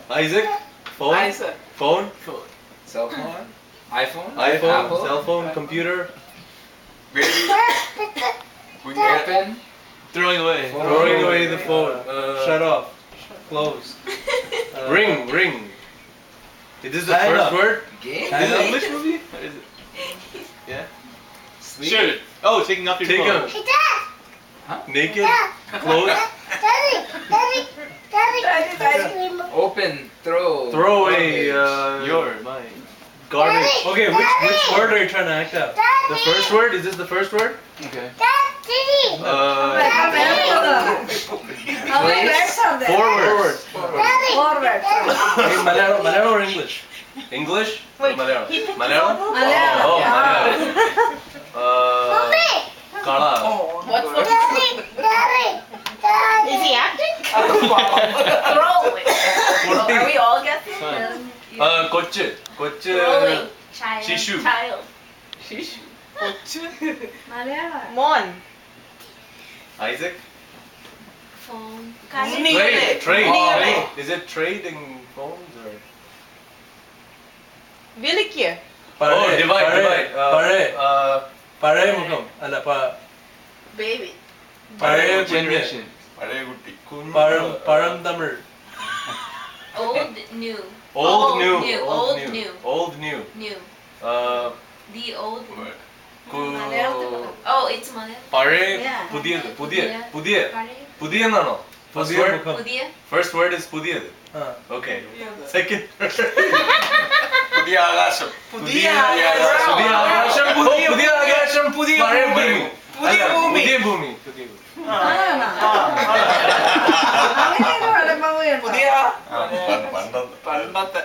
Isaac? Phone? Isaac. Phone? Cell phone. iPhone. iPhone? Apple. Cell phone? Computer? Open. Throwing away. Throwing away the phone. Shut off. Close. Ring, ring. Is this the Hang first up. word? Game. Hang Is it up. an English movie? Or is it? Yeah. Sleep. Sure. Oh, taking off your Take clothes. Naked? Clothes? Open. Throw. Throw away Your, mine. garbage. Okay, which word are you trying to act out? The first word? Is this the first word? Okay. Forward. Hey, Malayalam or English? English? Wait, Malayalam. he picked Malayalam? Malayalam. Oh, Yeah. Malayalam. Kala. What's the Is he acting? Throwing. Are we all guessing? Kochu. Kochu. Throwing. Child. Shishu. Child. Shishu. Mon. Isaac. Phone. Trade. Trade. Oh. Trade. Is it trading phones or? Vilikya. Oh, divide. Divide. പഴയ മുഖം അല്ല Baby. പഴയ കുഞ്ഞ് Generation. പഴം Tamil Old, new. Old, new. Old, new. Old, new. New. The old. Oh, it's Malayalam. പഴയ Yeah. പുതിയത് പുതിയ Yeah. പുതിയ പഴയ. പുതിയ എന്നാണോ? First പുതിയ word? മുഖം പുതിയ. First word is പുതിയത്. Okay. Second. പുതിയ ആകാശം. പുതിയ ആകാശം പുതിയ ആകാശം പുതിയ ഭൂമി. പുതിയ ഭൂമി. പുതിയ ഭൂമി. പുതിയ പണ്ടത്തെ